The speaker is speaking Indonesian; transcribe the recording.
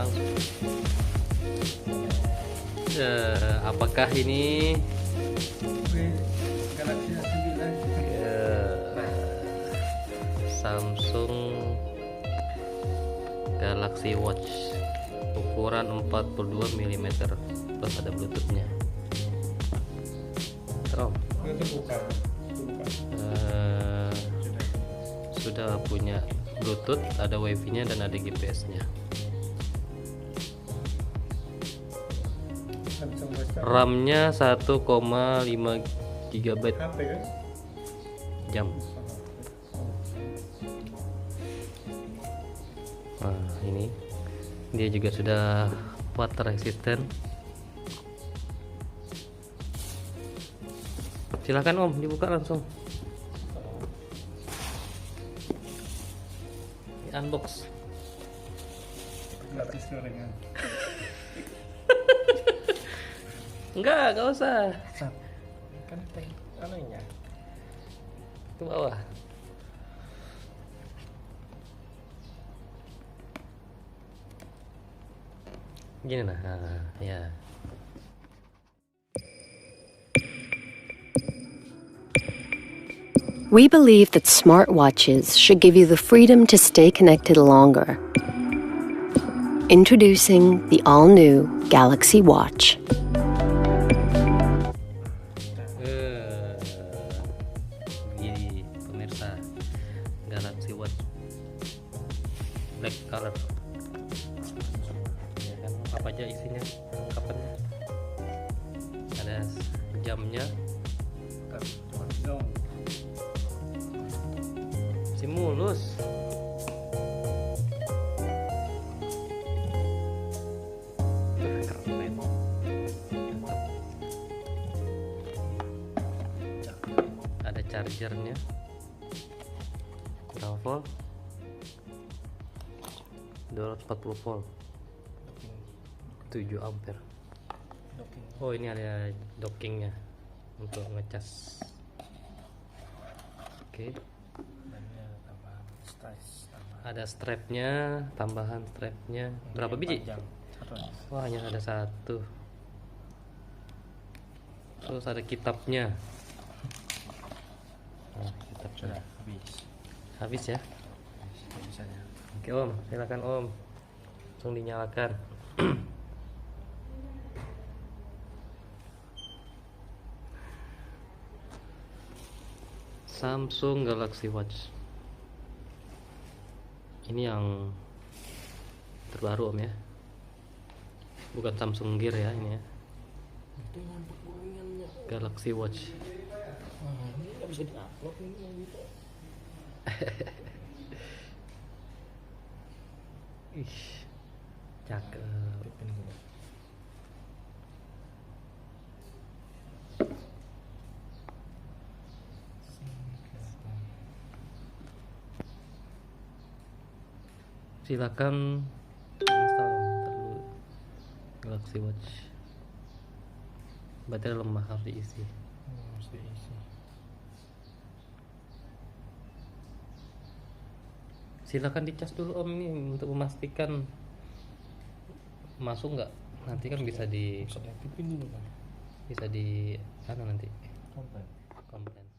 langsung. Apakah ini Galaxy S9? Samsung Galaxy Watch ukuran 42 mm, terus ada bluetoothnya. Itu bukan. Sudah punya bluetooth, ada wifi nya dan ada GPS nya. RAM nya 1,5 GB HP kan? jam. Nah, ini dia juga sudah water resistant. Silakan Om, dibuka langsung. Unbox. Gratis gorengan. Enggak usah. Kan anunya. Ke bawah. Gini nah, ya. We believe that smartwatches should give you the freedom to stay connected longer. Introducing the all-new Galaxy Watch. Gini pemirsa, Galaxy Watch black color. Ya kan, apa aja isinya, lengkapannya. Ada jamnya, mulus. Keren. Ada chargernya, berapa volt? 240 volt, 7 ampere. Oh, ini ada dockingnya untuk ngecas. Oke. Ada strapnya, tambahan strapnya. Berapa biji? Wah, hanya ada satu. Terus ada kitabnya. Nah, kitabnya. Habis ya? Oke Om, silakan Om. Langsung dinyalakan. Samsung Galaxy Watch. Ini yang terbaru Om ya, bukan Samsung Gear ya, ini ya. Galaxy Watch. Ini nggak bisa diupload ini gitu. Ih, cakep. Silakan install dulu Galaxy Watch. Baterai lemah, harus diisi. Silakan dicas dulu Om nih untuk memastikan masuk nggak. Nanti kan bisa di Bisa dipipin dulu kan. bisa di nanti Komplain. komplain.